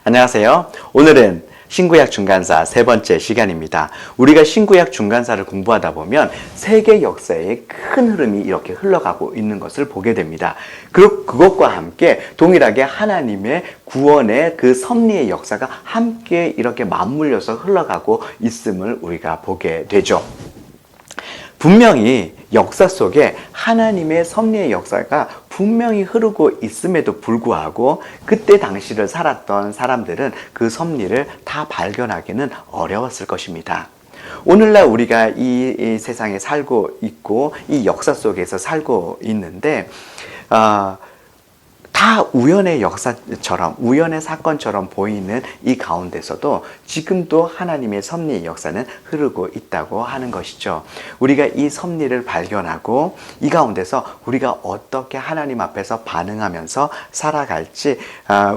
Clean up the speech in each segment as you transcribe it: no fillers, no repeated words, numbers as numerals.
안녕하세요. 오늘은 신구약 중간사 세 번째 시간입니다. 우리가 신구약 중간사를 공부하다 보면 세계 역사의 큰 흐름이 이렇게 흘러가고 있는 것을 보게 됩니다. 그것과 함께 동일하게 하나님의 구원의 그 섭리의 역사가 함께 이렇게 맞물려서 흘러가고 있음을 우리가 보게 되죠. 분명히 역사 속에 하나님의 섭리의 역사가 분명히 흐르고 있음에도 불구하고 그때 당시를 살았던 사람들은 그 섭리를 다 발견하기는 어려웠을 것입니다. 오늘날 우리가 이 세상에 살고 있고 이 역사 속에서 살고 있는데 다 우연의 역사처럼 우연의 사건처럼 보이는 이 가운데서도 지금도 하나님의 섭리의 역사는 흐르고 있다고 하는 것이죠. 우리가 이 섭리를 발견하고 이 가운데서 우리가 어떻게 하나님 앞에서 반응하면서 살아갈지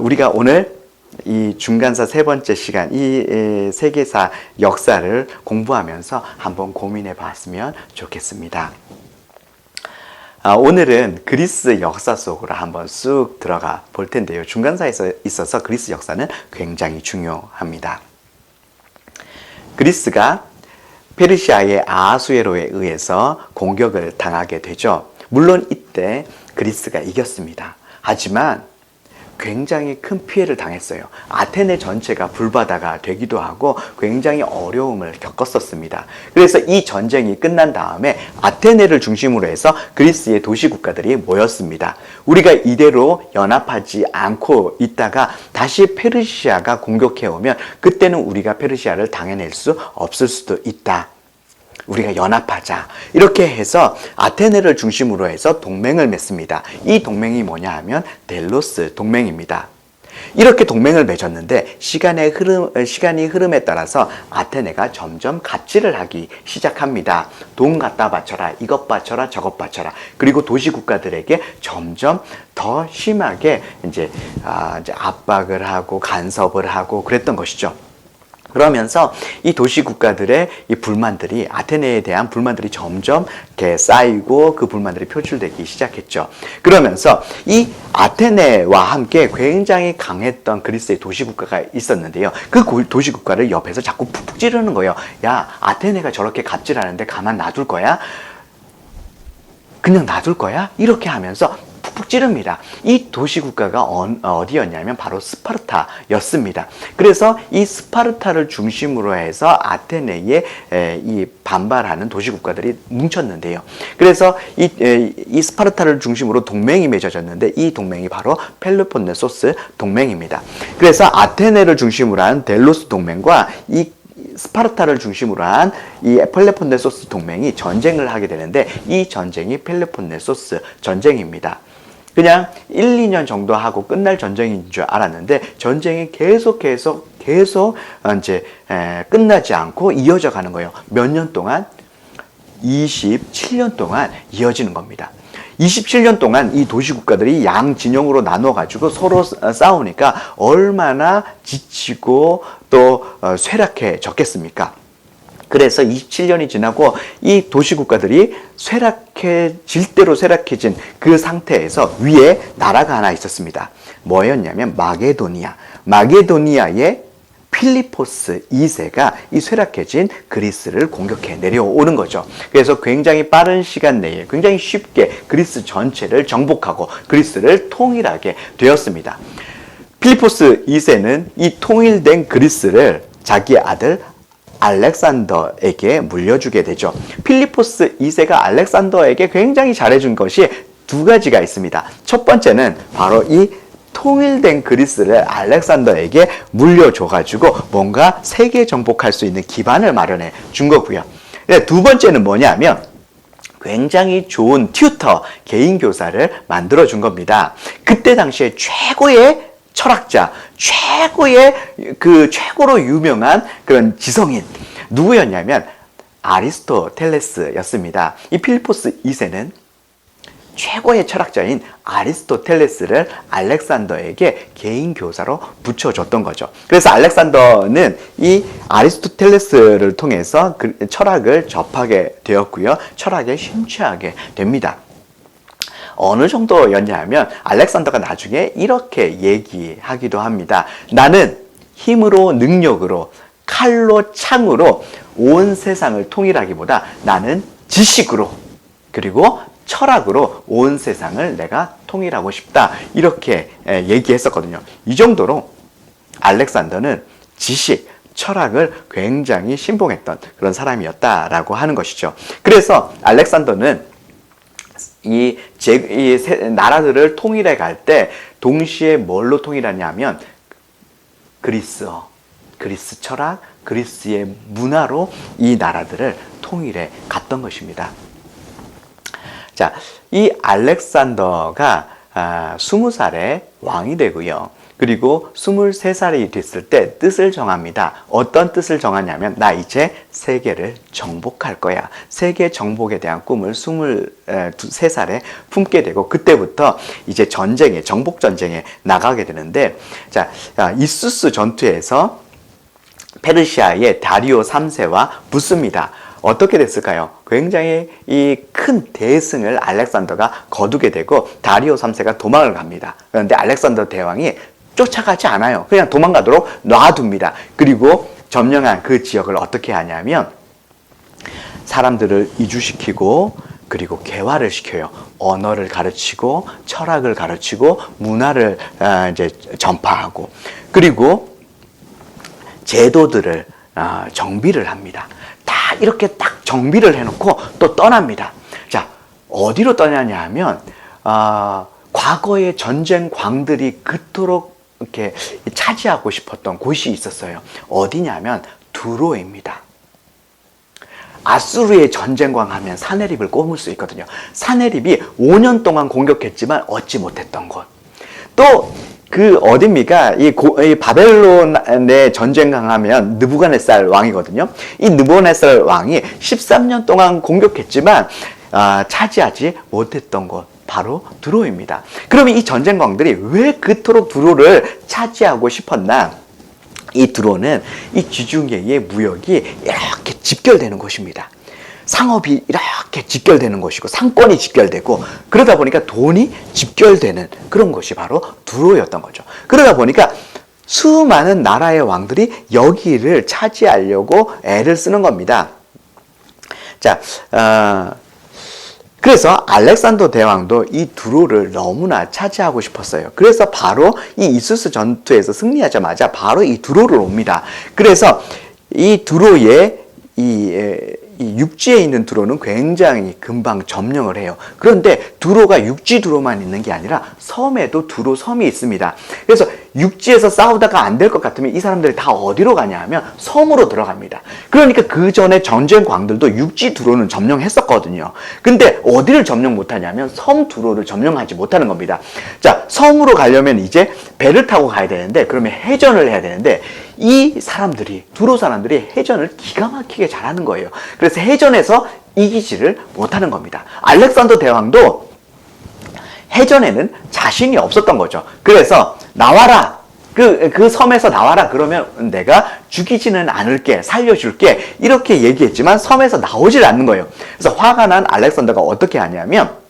우리가 오늘 이 중간사 세 번째 시간 이 세계사 역사를 공부하면서 한번 고민해 봤으면 좋겠습니다. 오늘은 그리스 역사 속으로 한번 쑥 들어가 볼 텐데요. 중간사에 있어서 그리스 역사는 굉장히 중요합니다. 그리스가 페르시아의 아하수에로에 의해서 공격을 당하게 되죠. 물론 이때 그리스가 이겼습니다. 하지만 굉장히 큰 피해를 당했어요. 아테네 전체가 불바다가 되기도 하고 굉장히 어려움을 겪었었습니다. 그래서 이 전쟁이 끝난 다음에 아테네를 중심으로 해서 그리스의 도시 국가들이 모였습니다. 우리가 이대로 연합하지 않고 있다가 다시 페르시아가 공격해오면 그때는 우리가 페르시아를 당해낼 수 없을 수도 있다. 우리가 연합하자. 이렇게 해서 아테네를 중심으로 해서 동맹을 맺습니다. 이 동맹이 뭐냐 하면 델로스 동맹입니다. 이렇게 동맹을 맺었는데 시간이 흐름에 따라서 아테네가 점점 갑질을 하기 시작합니다. 돈 갖다 바쳐라, 이것 바쳐라, 저것 바쳐라. 그리고 도시 국가들에게 점점 더 심하게 이제 압박을 하고 간섭을 하고 그랬던 것이죠. 그러면서 이 도시 국가들의 이 불만들이 아테네에 대한 불만들이 점점 이렇게 쌓이고 그 불만들이 표출되기 시작했죠. 그러면서 이 아테네와 함께 굉장히 강했던 그리스의 도시 국가가 있었는데요. 그 도시 국가를 옆에서 자꾸 푹푹 찌르는 거예요. 야, 아테네가 저렇게 갑질하는데 가만 놔둘 거야? 그냥 놔둘 거야? 이렇게 하면서 푹푹 찌릅니다. 이 도시국가가 어디였냐면 바로 스파르타였습니다. 그래서 이 스파르타를 중심으로 해서 아테네에 이 반발하는 도시국가들이 뭉쳤는데요. 그래서 이 스파르타를 중심으로 동맹이 맺어졌는데 이 동맹이 바로 펠로폰네소스 동맹입니다. 그래서 아테네를 중심으로 한 델로스 동맹과 이 스파르타를 중심으로 한 이 펠로폰네소스 동맹이 전쟁을 하게 되는데 이 전쟁이 펠로폰네소스 전쟁입니다. 그냥 1, 2년 정도 하고 끝날 전쟁인 줄 알았는데 전쟁이 계속 이제 끝나지 않고 이어져 가는 거예요. 몇 년 동안? 27년 동안 이어지는 겁니다. 27년 동안 이 도시국가들이 양 진영으로 나눠가지고 서로 싸우니까 얼마나 지치고 또 쇠락해졌겠습니까? 그래서 27년이 지나고 이 도시국가들이 쇠락해질 대로 쇠락해진 그 상태에서 위에 나라가 하나 있었습니다. 뭐였냐면 마게도니아의 필리포스 2세가 이 쇠락해진 그리스를 공격해 내려오는 거죠. 그래서 굉장히 빠른 시간 내에 굉장히 쉽게 그리스 전체를 정복하고 그리스를 통일하게 되었습니다. 필리포스 2세는 이 통일된 그리스를 자기의 아들 알렉산더에게 물려주게 되죠. 필리포스 2세가 알렉산더에게 굉장히 잘해준 것이 두 가지가 있습니다. 첫 번째는 바로 이 통일된 그리스를 알렉산더에게 물려줘가지고 뭔가 세계 정복할 수 있는 기반을 마련해 준 거고요. 두 번째는 뭐냐면 굉장히 좋은 튜터, 개인 교사를 만들어 준 겁니다. 그때 당시에 최고의 철학자, 최고로 유명한 그런 지성인 누구였냐면 아리스토텔레스였습니다. 이 필리포스 2세는 최고의 철학자인 아리스토텔레스를 알렉산더에게 개인 교사로 붙여줬던 거죠. 그래서 알렉산더는 이 아리스토텔레스를 통해서 철학을 접하게 되었고요. 철학에 심취하게 됩니다. 어느 정도였냐면 알렉산더가 나중에 이렇게 얘기하기도 합니다. 나는 힘으로, 능력으로, 칼로, 창으로 온 세상을 통일하기보다 나는 지식으로 그리고 철학으로 온 세상을 내가 통일하고 싶다. 이렇게 얘기했었거든요. 이 정도로 알렉산더는 지식, 철학을 굉장히 신봉했던 그런 사람이었다라고 하는 것이죠. 그래서 알렉산더는 이 나라들을 통일해 갈 때 동시에 뭘로 통일하냐면 그리스어, 그리스 철학, 그리스의 문화로 이 나라들을 통일해 갔던 것입니다. 자, 이 알렉산더가 20살에 왕이 되고요. 그리고 23살이 됐을 때 뜻을 정합니다. 어떤 뜻을 정하냐면 나 이제 세계를 정복할 거야. 세계 정복에 대한 꿈을 23살에 품게 되고 그때부터 이제 정복 전쟁에 나가게 되는데 자, 이수스 전투에서 페르시아의 다리오 3세와 붙습니다. 어떻게 됐을까요? 굉장히 이 큰 대승을 알렉산더가 거두게 되고 다리오 3세가 도망을 갑니다. 그런데 알렉산더 대왕이 쫓아가지 않아요. 그냥 도망가도록 놔둡니다. 그리고 점령한 그 지역을 어떻게 하냐면 사람들을 이주시키고 그리고 개화를 시켜요. 언어를 가르치고 철학을 가르치고 문화를 이제 전파하고 그리고 제도들을 정비를 합니다. 다 이렇게 딱 정비를 해놓고 또 떠납니다. 자, 어디로 떠나냐 하면 과거의 전쟁 광들이 그토록 이렇게 차지하고 싶었던 곳이 있었어요. 어디냐면 두로입니다. 아수르의 전쟁광 하면 사네립을 꼽을 수 있거든요. 사네립이 5년 동안 공격했지만 얻지 못했던 곳. 또 그 어딥니까? 이 바벨론의 전쟁광 하면 느부갓네살 왕이거든요. 이 느부갓네살 왕이 13년 동안 공격했지만 차지하지 못했던 곳. 바로 두로입니다. 그러면 이 전쟁광들이 왜 그토록 두로를 차지하고 싶었나? 이 두로는 이 지중해의 무역이 이렇게 집결되는 곳입니다. 상업이 이렇게 집결되는 곳이고 상권이 집결되고 그러다 보니까 돈이 집결되는 그런 곳이 바로 두로였던 거죠. 그러다 보니까 수많은 나라의 왕들이 여기를 차지하려고 애를 쓰는 겁니다. 자, 그래서 알렉산더 대왕도 이 두로를 너무나 차지하고 싶었어요. 그래서 바로 이 이수스 전투에서 승리하자마자 바로 이 두로를 옵니다. 그래서 이 두로의 이 육지에 있는 두로는 굉장히 금방 점령을 해요. 그런데 두로가 육지 두로만 있는 게 아니라 섬에도 두로 섬이 있습니다. 그래서 육지에서 싸우다가 안 될 것 같으면 이 사람들이 다 어디로 가냐 하면 섬으로 들어갑니다. 그러니까 그 전에 전쟁광들도 육지 두로는 점령했었거든요. 근데 어디를 점령 못하냐면 섬 두로를 점령하지 못하는 겁니다. 자, 섬으로 가려면 이제 배를 타고 가야 되는데 그러면 해전을 해야 되는데 이 사람들이 두로 사람들이 해전을 기가 막히게 잘하는 거예요. 그래서 해전에서 이기지를 못하는 겁니다. 알렉산더 대왕도 해전에는 자신이 없었던 거죠. 그래서 나와라. 그 섬에서 나와라. 그러면 내가 죽이지는 않을게. 살려줄게. 이렇게 얘기했지만 섬에서 나오질 않는 거예요. 그래서 화가 난 알렉산더가 어떻게 하냐면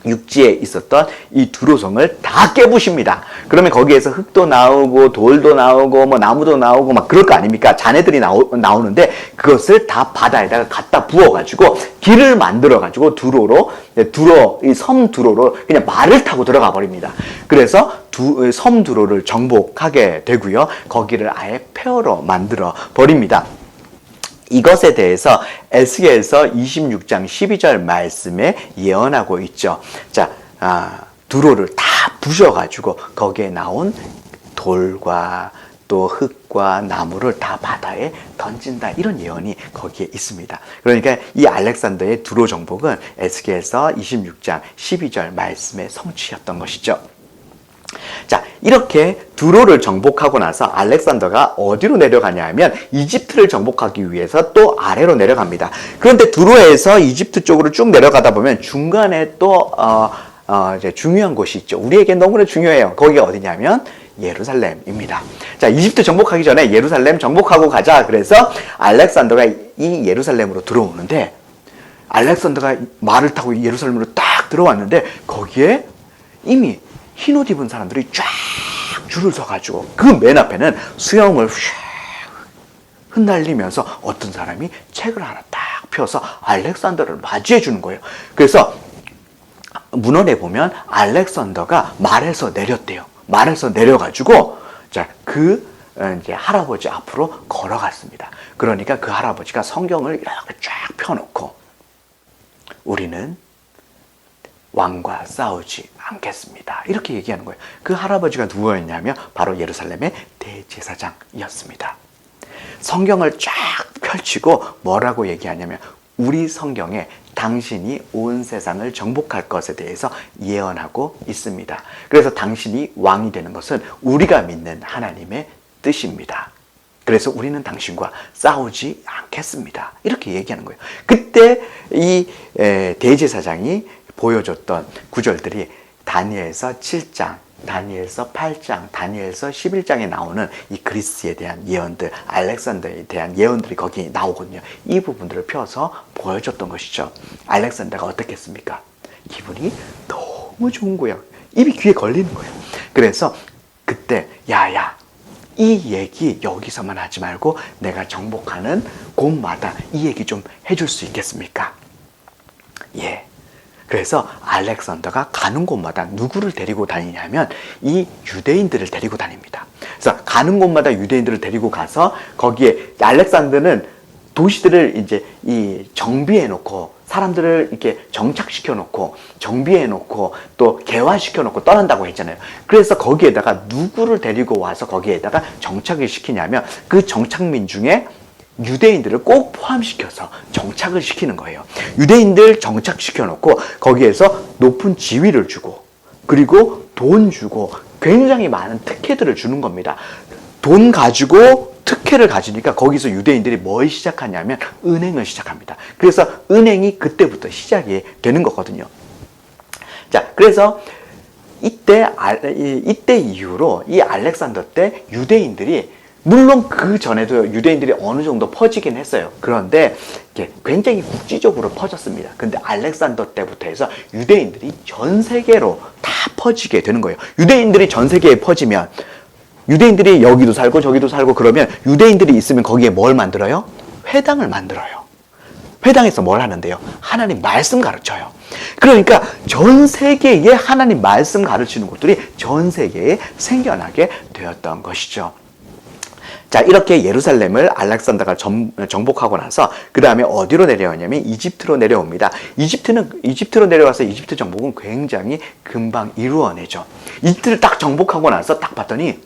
육지에 있었던 이 두로성을 다 깨부십니다. 그러면 거기에서 흙도 나오고 돌도 나오고 뭐 나무도 나오고 막 그럴 거 아닙니까? 잔해들이 나오는데 그것을 다 바다에다가 갖다 부어가지고 길을 만들어가지고 이 섬 두로로 그냥 말을 타고 들어가 버립니다. 그래서 섬 두로를 정복하게 되고요. 거기를 아예 폐허로 만들어 버립니다. 이것에 대해서 에스겔서 26장 12절 말씀에 예언하고 있죠. 자, 두로를 다 부셔가지고 거기에 나온 돌과 또 흙과 나무를 다 바다에 던진다. 이런 예언이 거기에 있습니다. 그러니까 이 알렉산더의 두로 정복은 에스겔서 26장 12절 말씀의 성취였던 것이죠. 자, 이렇게 두로를 정복하고 나서 알렉산더가 어디로 내려가냐 하면 이집트를 정복하기 위해서 또 아래로 내려갑니다. 그런데 두로에서 이집트 쪽으로 쭉 내려가다 보면 중간에 또 이제 중요한 곳이 있죠. 우리에게 너무나 중요해요. 거기가 어디냐면 예루살렘입니다. 자, 이집트 정복하기 전에 예루살렘 정복하고 가자. 그래서 알렉산더가 이 예루살렘으로 들어오는데 알렉산더가 말을 타고 예루살렘으로 딱 들어왔는데 거기에 이미 흰 옷 입은 사람들이 쫙 줄을 서가지고 그 맨 앞에는 수염을 흩날리면서 어떤 사람이 책을 하나 딱 펴서 알렉산더를 맞이해 주는 거예요. 그래서 문헌에 보면 알렉산더가 말에서 내렸대요. 말에서 내려가지고 이제 할아버지 앞으로 걸어갔습니다. 그러니까 그 할아버지가 성경을 이렇게 쫙 펴놓고 우리는 왕과 싸우지 않겠습니다. 이렇게 얘기하는 거예요. 그 할아버지가 누구였냐면 바로 예루살렘의 대제사장이었습니다. 성경을 쫙 펼치고 뭐라고 얘기하냐면 우리 성경에 당신이 온 세상을 정복할 것에 대해서 예언하고 있습니다. 그래서 당신이 왕이 되는 것은 우리가 믿는 하나님의 뜻입니다. 그래서 우리는 당신과 싸우지 않겠습니다. 이렇게 얘기하는 거예요. 그때 이 대제사장이 보여줬던 구절들이 다니엘서 7장, 다니엘서 8장, 다니엘서 11장에 나오는 이 그리스에 대한 예언들, 알렉산더에 대한 예언들이 거기 나오거든요. 이 부분들을 펴서 보여줬던 것이죠. 알렉산더가 어떻게 했습니까? 기분이 너무 좋은 거예요. 입이 귀에 걸리는 거예요. 그래서 그때 야야 이 얘기 여기서만 하지 말고 내가 정복하는 곳마다 이 얘기 좀 해줄 수 있겠습니까? 예. 그래서 알렉산더가 가는 곳마다 누구를 데리고 다니냐면 이 유대인들을 데리고 다닙니다. 그래서 가는 곳마다 유대인들을 데리고 가서 거기에 알렉산더는 도시들을 이제 이 정비해 놓고 사람들을 이렇게 정착시켜 놓고 정비해 놓고 또 개화시켜 놓고 떠난다고 했잖아요. 그래서 거기에다가 누구를 데리고 와서 거기에다가 정착을 시키냐면 그 정착민 중에 유대인들을 꼭 포함시켜서 정착을 시키는 거예요. 유대인들 정착시켜 놓고 거기에서 높은 지위를 주고 그리고 돈 주고 굉장히 많은 특혜들을 주는 겁니다. 돈 가지고 특혜를 가지니까 거기서 유대인들이 뭘 시작하냐면 은행을 시작합니다. 그래서 은행이 그때부터 시작이 되는 거거든요. 자, 그래서 이때 이후로 이 알렉산더 때 유대인들이 물론 그 전에도 유대인들이 어느 정도 퍼지긴 했어요. 그런데 굉장히 국지적으로 퍼졌습니다. 근데 알렉산더 때부터 해서 유대인들이 전 세계로 다 퍼지게 되는 거예요. 유대인들이 전 세계에 퍼지면 유대인들이 여기도 살고 저기도 살고 그러면 유대인들이 있으면 거기에 뭘 만들어요? 회당을 만들어요. 회당에서 뭘 하는데요? 하나님 말씀 가르쳐요. 그러니까 전 세계에 하나님 말씀 가르치는 곳들이 전 세계에 생겨나게 되었던 것이죠. 자, 이렇게 예루살렘을 알렉산더가 정복하고 나서 그 다음에 어디로 내려오냐면 이집트로 내려옵니다. 이집트로 내려와서 이집트 정복은 굉장히 금방 이루어내죠. 이집트를 딱 정복하고 나서 딱 봤더니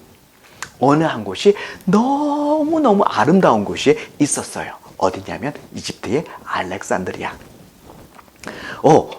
어느 한 곳이 너무너무 아름다운 곳이 있었어요. 어디냐면 이집트의 알렉산드리아.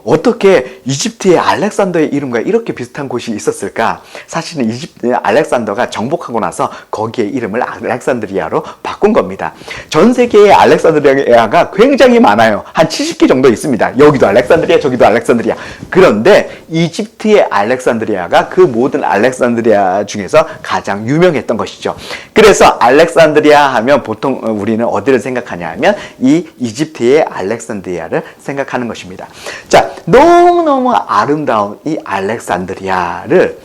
어떻게 이집트의 알렉산더의 이름과 이렇게 비슷한 곳이 있었을까? 사실은 이집트의 알렉산더가 정복하고 나서 거기에 이름을 알렉산드리아로 바꾼 겁니다. 전 세계에 알렉산드리아가 굉장히 많아요. 한 70개 정도 있습니다. 여기도 알렉산드리아, 저기도 알렉산드리아. 그런데 이집트의 알렉산드리아가 그 모든 알렉산드리아 중에서 가장 유명했던 것이죠. 그래서 알렉산드리아 하면 보통 우리는 어디를 생각하냐면 이 이집트의 알렉산드리아를 생각하는 것입니다. 자, 너무너무 아름다운 이 알렉산드리아를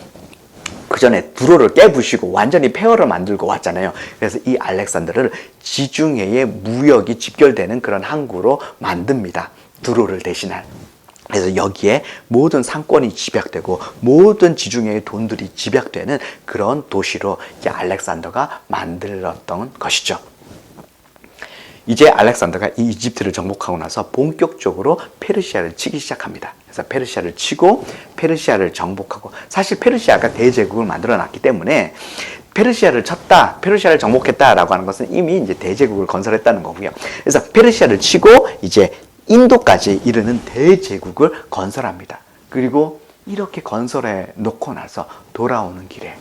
그 전에 두로를 깨부시고 완전히 폐허를 만들고 왔잖아요. 그래서 이 알렉산드를 지중해의 무역이 집결되는 그런 항구로 만듭니다. 두로를 대신할. 그래서 여기에 모든 상권이 집약되고 모든 지중해의 돈들이 집약되는 그런 도시로 이제 알렉산더가 만들었던 것이죠. 이제 알렉산더가 이 이집트를 정복하고 나서 본격적으로 페르시아를 치기 시작합니다. 그래서 페르시아를 치고 페르시아를 정복하고, 사실 페르시아가 대제국을 만들어 놨기 때문에 페르시아를 쳤다, 페르시아를 정복했다라고 하는 것은 이미 이제 대제국을 건설했다는 거고요. 그래서 페르시아를 치고 이제 인도까지 이르는 대제국을 건설합니다. 그리고 이렇게 건설해 놓고 나서 돌아오는 길에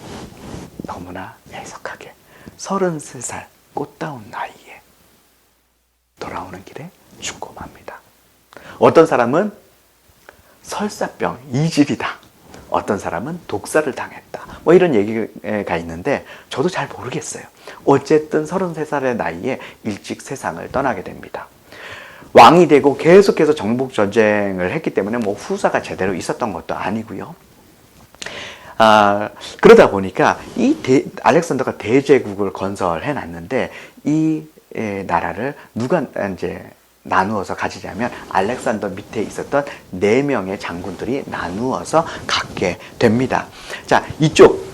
너무나 애석하게 33살 꽃다운 나이에 돌아오는 길에 죽고 맙니다. 어떤 사람은 설사병, 이질이다. 어떤 사람은 독사를 당했다. 뭐 이런 얘기가 있는데 저도 잘 모르겠어요. 어쨌든 33살의 나이에 일찍 세상을 떠나게 됩니다. 왕이 되고 계속해서 정복 전쟁을 했기 때문에 뭐 후사가 제대로 있었던 것도 아니고요. 그러다 보니까 알렉산더가 대제국을 건설해 놨는데 이 나라를 누가 이제 나누어서 가지자면 알렉산더 밑에 있었던 4명의 장군들이 나누어서 갖게 됩니다. 자, 이쪽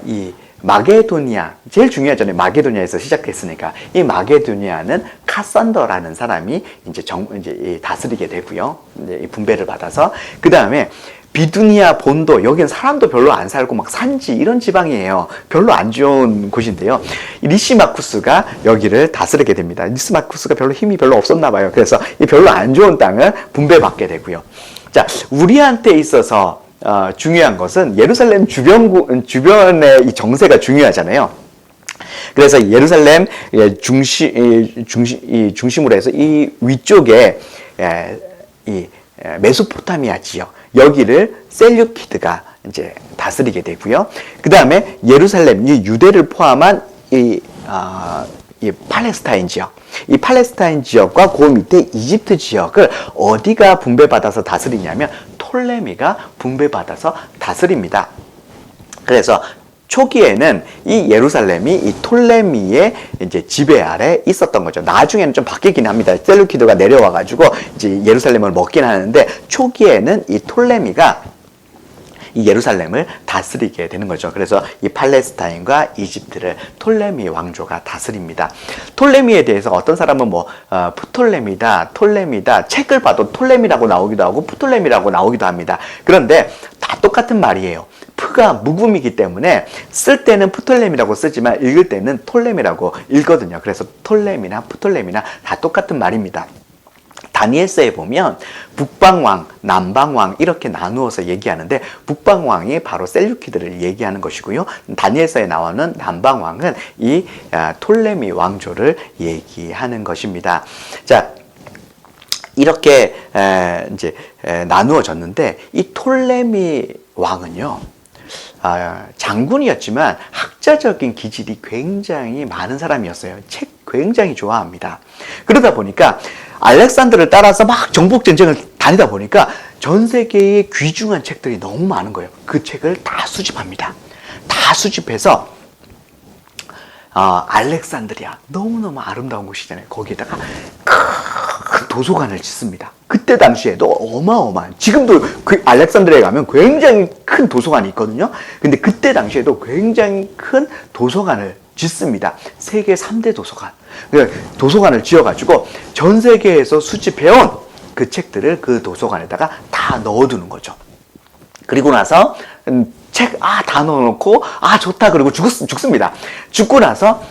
이 마게도니아, 제일 중요하잖아요. 마게도니아에서 시작했으니까. 이 마게도니아는 카산더라는 사람이 이제 다스리게 되고요. 이제 분배를 받아서. 그 다음에 비두니아 본도, 여기는 사람도 별로 안 살고 막 산지 이런 지방이에요. 별로 안 좋은 곳인데요. 리시마쿠스가 여기를 다스리게 됩니다. 리시마쿠스가 별로 힘이 별로 없었나 봐요. 그래서 이 별로 안 좋은 땅을 분배받게 되고요. 자, 우리한테 있어서 중요한 것은 예루살렘 주변의 이 정세가 중요하잖아요. 그래서 예루살렘 중심으로 해서 이 위쪽에 이 메소포타미아 지역, 여기를 셀류키드가 이제 다스리게 되고요. 그 다음에 예루살렘, 이 유대를 포함한 이 팔레스타인 지역, 이 팔레스타인 지역과 그 밑에 이집트 지역을 어디가 분배받아서 다스리냐면 톨레미가 분배받아서 다스립니다. 그래서 초기에는 이 예루살렘이 이 톨레미의 이제 지배 아래 있었던 거죠. 나중에는 좀 바뀌긴 합니다. 셀루키드가 내려와가지고 이제 예루살렘을 먹긴 하는데 초기에는 이 톨레미가 이 예루살렘을 다스리게 되는 거죠. 그래서 이 팔레스타인과 이집트를 톨레미 왕조가 다스립니다. 톨레미에 대해서 어떤 사람은 뭐 프톨레미다, 톨레미다, 책을 봐도 톨레미라고 나오기도 하고 프톨레미라고 나오기도 합니다. 그런데 다 똑같은 말이에요. 프가 묵음이기 때문에 쓸 때는 프톨레미라고 쓰지만 읽을 때는 톨레미라고 읽거든요. 그래서 톨레미나 프톨레미나 다 똑같은 말입니다. 다니엘서에 보면 북방왕, 남방왕 이렇게 나누어서 얘기하는데 북방왕이 바로 셀류키드를 얘기하는 것이고요. 다니엘서에 나오는 남방왕은 이 톨레미 왕조를 얘기하는 것입니다. 자, 이렇게 이제 나누어졌는데 이 톨레미 왕은요, 장군이었지만 학자적인 기질이 굉장히 많은 사람이었어요. 책 굉장히 좋아합니다. 그러다 보니까 알렉산더를 따라서 막 정복 전쟁을 다니다 보니까 전 세계의 귀중한 책들이 너무 많은 거예요. 그 책을 다 수집합니다. 다 수집해서 알렉산드리아, 너무너무 아름다운 곳이잖아요. 거기에다가 큰 도서관을 짓습니다. 그때 당시에도 어마어마한, 지금도 그 알렉산드리아에 가면 굉장히 큰 도서관이 있거든요. 근데 그때 당시에도 굉장히 큰 도서관을 짓습니다. 세계 3대 도서관. 도서관을 지어가지고 전 세계에서 수집해온 그 책들을 그 도서관에다가 다 넣어두는 거죠. 그리고 나서 책 다 넣어놓고 좋다 그러고 죽습니다. 죽고 나서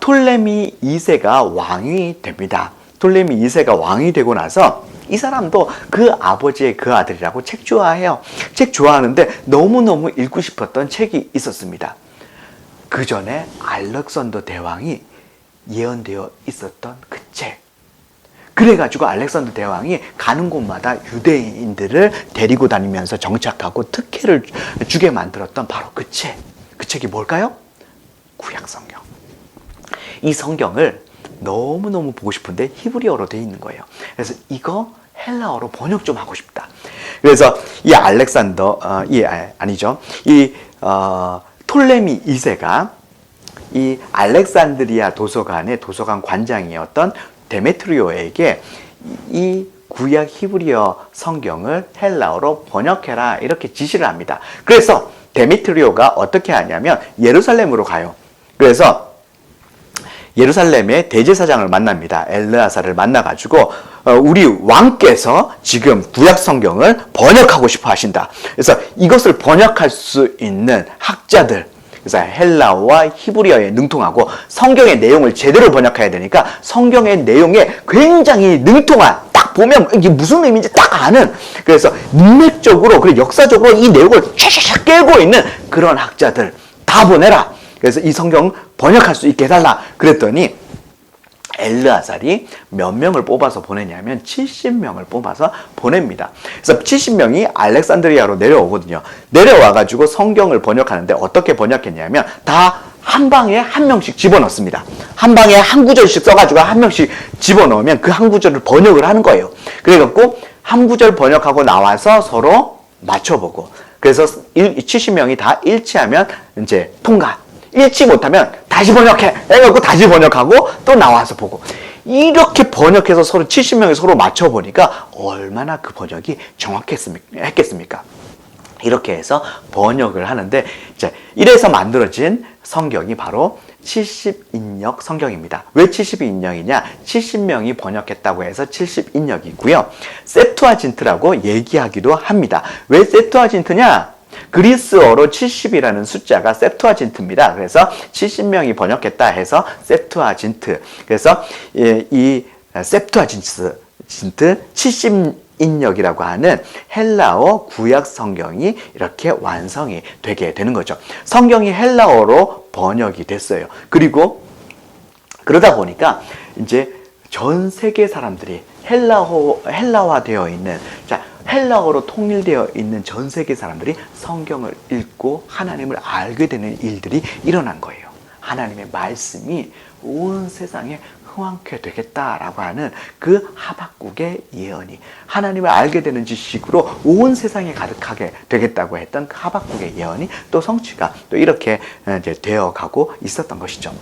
톨레미 2세가 왕이 됩니다. 톨레미 2세가 왕이 되고 나서 이 사람도 그 아버지의 그 아들이라고 책 좋아해요. 책 좋아하는데 너무너무 읽고 싶었던 책이 있었습니다. 그 전에 알렉산더 대왕이 예언되어 있었던 그 책. 그래가지고 알렉산더 대왕이 가는 곳마다 유대인들을 데리고 다니면서 정착하고 특혜를 주게 만들었던 바로 그 책. 그 책이 뭘까요? 구약성경. 이 성경을 너무너무 보고 싶은데 히브리어로 되어 있는 거예요. 그래서 이거 헬라어로 번역 좀 하고 싶다. 그래서 이 알렉산더, 아니죠. 톨레미 2세가 이 알렉산드리아 도서관의 도서관 관장이었던 데메트리오에게 이 구약 히브리어 성경을 헬라어로 번역해라 이렇게 지시를 합니다. 그래서 데메트리오가 어떻게 하냐면 예루살렘으로 가요. 그래서 예루살렘의 대제사장을 만납니다. 엘르아사를 만나가지고 우리 왕께서 지금 구약 성경을 번역하고 싶어 하신다. 그래서 이것을 번역할 수 있는 학자들, 그래서 헬라어와 히브리어에 능통하고 성경의 내용을 제대로 번역해야 되니까 성경의 내용에 굉장히 능통한, 딱 보면 이게 무슨 의미인지 딱 아는, 그래서 문맥적으로 그리고 역사적으로 이 내용을 쫙쫙 깨고 있는 그런 학자들 다 보내라. 그래서 이 성경 번역할 수 있게 해달라. 그랬더니 엘르아살이 몇 명을 뽑아서 보내냐면 70명을 뽑아서 보냅니다. 그래서 70명이 알렉산드리아로 내려오거든요. 내려와가지고 성경을 번역하는데 어떻게 번역했냐면 다 한 방에 한 명씩 집어넣습니다. 한 방에 한 구절씩 써가지고 한 명씩 집어넣으면 그 한 구절을 번역을 하는 거예요. 그래갖고 한 구절 번역하고 나와서 서로 맞춰보고, 그래서 70명이 다 일치하면 이제 통과. 일치 못하면 다시 번역해. 해갖고 다시 번역하고 또 나와서 보고. 이렇게 번역해서 서로 70명이 서로 맞춰보니까 얼마나 그 번역이 정확했겠습니까? 이렇게 해서 번역을 하는데, 이제 이래서 만들어진 성경이 바로 70인역 성경입니다. 왜 70인역이냐? 70명이 번역했다고 해서 70인역이고요. 세투아진트라고 얘기하기도 합니다. 왜 세투아진트냐? 그리스어로 70이라는 숫자가 세투아진트입니다. 그래서 70명이 번역했다 해서 세투아진트. 그래서 이 세투아진트 70인역이라고 하는 헬라어 구약 성경이 이렇게 완성이 되게 되는 거죠. 성경이 헬라어로 번역이 됐어요. 그리고 그러다 보니까 이제 전 세계 사람들이 헬라화되어 있는, 자, 헬라어로 통일되어 있는 전 세계 사람들이 성경을 읽고 하나님을 알게 되는 일들이 일어난 거예요. 하나님의 말씀이 온 세상에 흥왕케 되겠다라고 하는 그 하박국의 예언이, 하나님을 알게 되는 지식으로 온 세상에 가득하게 되겠다고 했던 그 하박국의 예언이 또 성취가 또 이렇게 이제 되어가고 있었던 것이죠.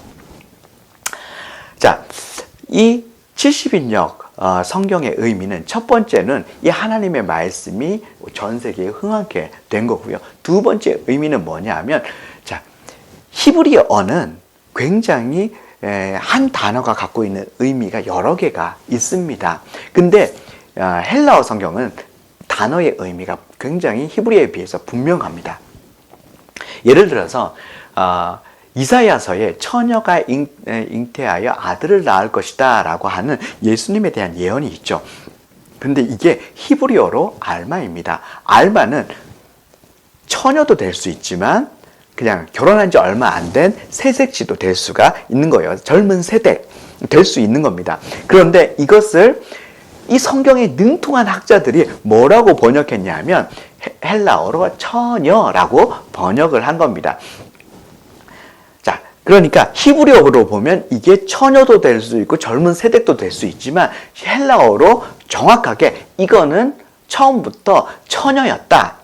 자, 이 70인역 성경의 의미는, 첫 번째는 이 하나님의 말씀이 전 세계에 흥하게 된 거고요. 두 번째 의미는 뭐냐 하면, 자, 히브리어는 굉장히 한 단어가 갖고 있는 의미가 여러 개가 있습니다. 근데 헬라어 성경은 단어의 의미가 굉장히 히브리어에 비해서 분명합니다. 예를 들어서 이사야서에 처녀가 잉태하여 아들을 낳을 것이다 라고 하는 예수님에 대한 예언이 있죠. 근데 이게 히브리어로 알마입니다. 알마는 처녀도 될 수 있지만 그냥 결혼한 지 얼마 안 된 새색시도 될 수가 있는 거예요. 젊은 세대 될 수 있는 겁니다. 그런데 이것을 이 성경에 능통한 학자들이 뭐라고 번역했냐 하면 헬라어로 처녀라고 번역을 한 겁니다. 자, 그러니까 히브리어로 보면 이게 처녀도 될 수 있고 젊은 세대도 될 수 있지만 헬라어로 정확하게 이거는 처음부터 처녀였다.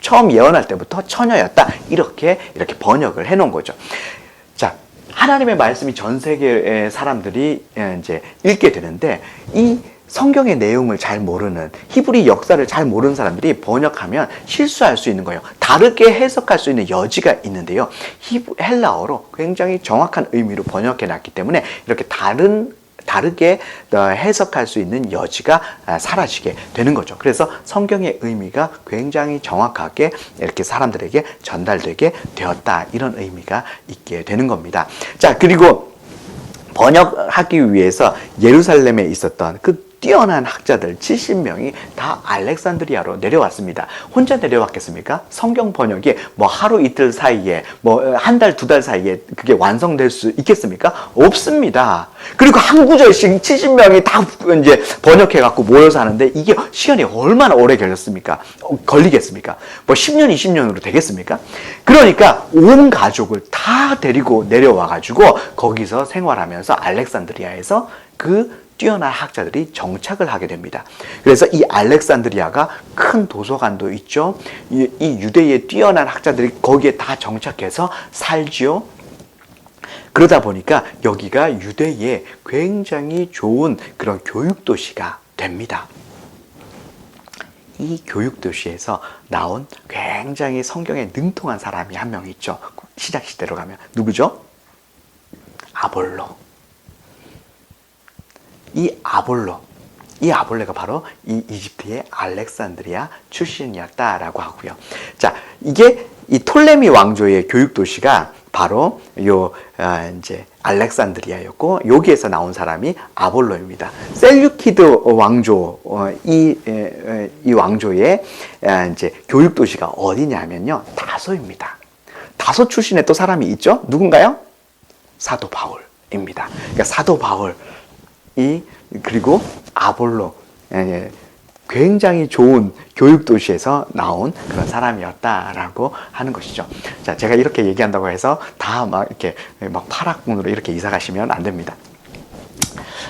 처음 예언할 때부터 처녀였다. 이렇게 번역을 해 놓은 거죠. 자, 하나님의 말씀이 전 세계의 사람들이 이제 읽게 되는데, 이 성경의 내용을 잘 모르는, 히브리 역사를 잘 모르는 사람들이 번역하면 실수할 수 있는 거예요. 다르게 해석할 수 있는 여지가 있는데요. 헬라어로 굉장히 정확한 의미로 번역해 놨기 때문에 이렇게 다르게 해석할 수 있는 여지가 사라지게 되는 거죠. 그래서 성경의 의미가 굉장히 정확하게 이렇게 사람들에게 전달되게 되었다. 이런 의미가 있게 되는 겁니다. 자, 그리고 번역하기 위해서 예루살렘에 있었던 그 뛰어난 학자들 70명이 다 알렉산드리아로 내려왔습니다. 혼자 내려왔겠습니까? 성경 번역이 뭐 하루 이틀 사이에, 뭐 한 달, 두 달 사이에 그게 완성될 수 있겠습니까? 없습니다. 그리고 한 구절씩 70명이 다 이제 번역해갖고 모여서 하는데 이게 시간이 얼마나 오래 걸리겠습니까? 뭐 10년, 20년으로 되겠습니까? 그러니까 온 가족을 다 데리고 내려와가지고 거기서 생활하면서 알렉산드리아에서 그 뛰어난 학자들이 정착을 하게 됩니다. 그래서 이 알렉산드리아가 큰 도서관도 있죠. 이 유대의 뛰어난 학자들이 거기에 다 정착해서 살지요. 그러다 보니까 여기가 유대의 굉장히 좋은 그런 교육도시가 됩니다. 이 교육도시에서 나온 굉장히 성경에 능통한 사람이 한 명 있죠. 신약시대로 가면 누구죠? 아볼로. 이 아볼레가 바로 이 이집트의 알렉산드리아 출신이었다라고 하고요. 자, 이게 이 톨레미 왕조의 교육 도시가 바로 이제 알렉산드리아였고, 여기에서 나온 사람이 아볼로입니다. 셀류키드 왕조, 이 왕조의 이제 교육 도시가 어디냐면요, 다소입니다. 다소 출신의 또 사람이 있죠. 누군가요? 사도 바울입니다. 그러니까 사도 바울. 그리고 아볼로, 굉장히 좋은 교육 도시에서 나온 그런 사람이었다라고 하는 것이죠. 자, 제가 이렇게 얘기한다고 해서 다 막 이렇게 막 파락문으로 이렇게 이사 가시면 안 됩니다.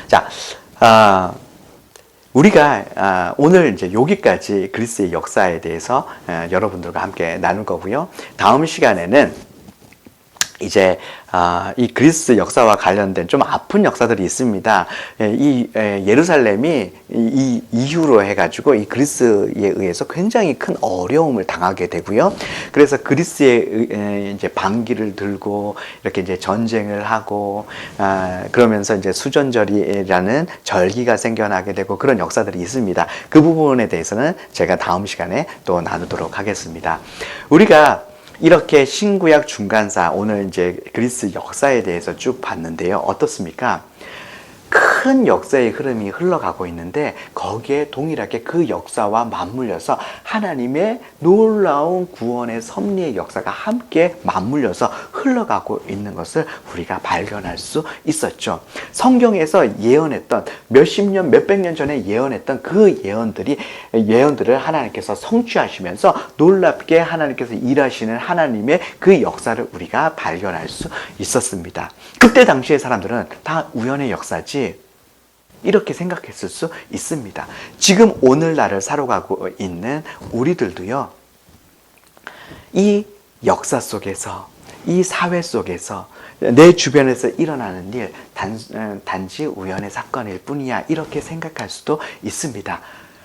자, 우리가 오늘 이제 여기까지 그리스의 역사에 대해서 여러분들과 함께 나눌 거고요. 다음 시간에는 이제 이 그리스 역사와 관련된 좀 아픈 역사들이 있습니다. 이 예루살렘이 이 이후로 해가지고 이 그리스에 의해서 굉장히 큰 어려움을 당하게 되고요. 그래서 그리스의 이제 반기를 들고 이렇게 이제 전쟁을 하고 그러면서 이제 수전절이라는 절기가 생겨나게 되고 그런 역사들이 있습니다. 그 부분에 대해서는 제가 다음 시간에 또 나누도록 하겠습니다. 우리가 이렇게 신구약 중간사, 오늘 이제 그리스 역사에 대해서 쭉 봤는데요. 어떻습니까? 큰 역사의 흐름이 흘러가고 있는데 거기에 동일하게 그 역사와 맞물려서 하나님의 놀라운 구원의 섭리의 역사가 함께 맞물려서 흘러가고 있는 것을 우리가 발견할 수 있었죠. 성경에서 예언했던 몇십 년, 몇백 년 전에 예언했던 그 예언들을 하나님께서 성취하시면서 놀랍게 하나님께서 일하시는 하나님의 그 역사를 우리가 발견할 수 있었습니다. 그때 당시의 사람들은 다 우연의 역사지 이렇게 생각했을 수 있습니다. 지금 오늘날을 살아가고 있는 우리들도요, 이 역사 속에서, 이 사회 속에서 내 주변에서 일어나는 일 단지 우연의 사건일 뿐이야 이렇게 생각할 수도 있습니다.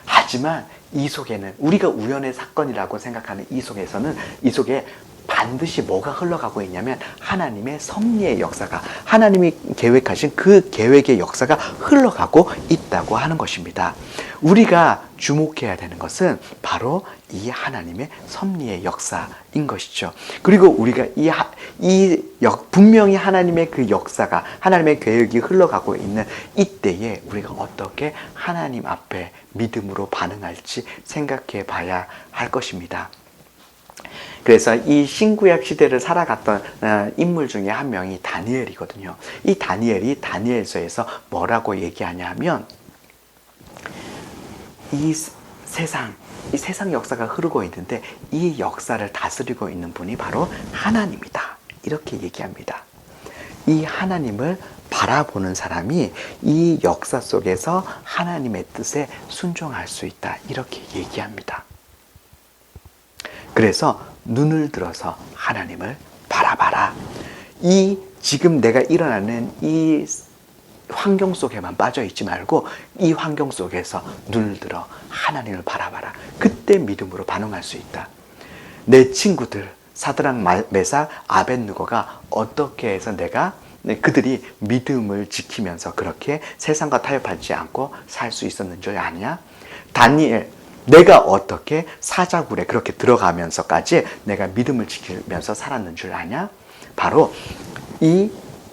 하지만 이 속에는 우리가 우연의 사건이라고 생각하는 이 속에 반드시 뭐가 흘러가고 있냐면 하나님의 섭리의 역사가, 하나님이 계획하신 그 계획의 역사가 흘러가고 있다고 하는 것입니다. 우리가 주목해야 되는 것은 바로 이 하나님의 섭리의 역사인 것이죠. 그리고 우리가 분명히 하나님의 그 역사가, 하나님의 계획이 흘러가고 있는 이때에 우리가 어떻게 하나님 앞에 믿음으로 반응할지 생각해 봐야 할 것입니다. 그래서 이 신구약 시대를 살아갔던 인물 중에 한 명이 다니엘이거든요. 이 다니엘이 다니엘서에서 뭐라고 얘기하냐면 이 세상 역사가 흐르고 있는데 이 역사를 다스리고 있는 분이 바로 하나님이다. 이렇게 얘기합니다. 이 하나님을 바라보는 사람이 이 역사 속에서 하나님의 뜻에 순종할 수 있다. 이렇게 얘기합니다. 그래서 눈을 들어서 하나님을 바라봐라. 지금 내가 일어나는 이 환경 속에만 빠져 있지 말고 이 환경 속에서 눈을 들어 하나님을 바라봐라. 그때 믿음으로 반응할 수 있다. 내 친구들 사드락, 메삭, 아벳느고가 어떻게 해서 그들이 믿음을 지키면서 그렇게 세상과 타협하지 않고 살 수 있었는 줄 아냐? 다니엘, 내가 어떻게 사자굴에 그렇게 들어가면서까지 내가 믿음을 지키면서 살았는 줄 아냐? 바로 이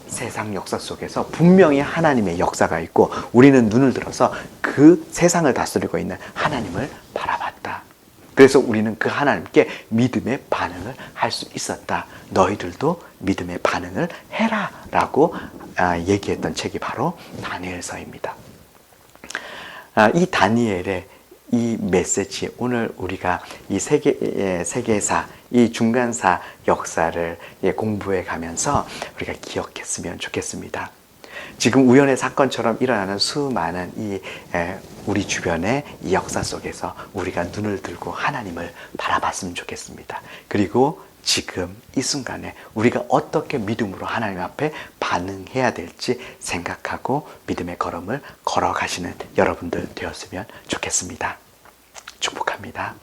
세상 역사 속에서 분명히 하나님의 역사가 있고 우리는 눈을 들어서 그 세상을 다스리고 있는 하나님을 바라봤다. 그래서 우리는 그 하나님께 믿음의 반응을 할 수 있었다. 너희들도 믿음의 반응을 해라 라고 얘기했던 책이 바로 다니엘서입니다. 이 다니엘의 이 메시지, 오늘 우리가 이 세계사, 이 중간사 역사를 공부해 가면서 우리가 기억했으면 좋겠습니다. 지금 우연의 사건처럼 일어나는 수많은 우리 주변의 이 역사 속에서 우리가 눈을 들고 하나님을 바라봤으면 좋겠습니다. 그리고 지금 이 순간에 우리가 어떻게 믿음으로 하나님 앞에 반응해야 될지 생각하고 믿음의 걸음을 걸어가시는 여러분들 되었으면 좋겠습니다. 축복합니다.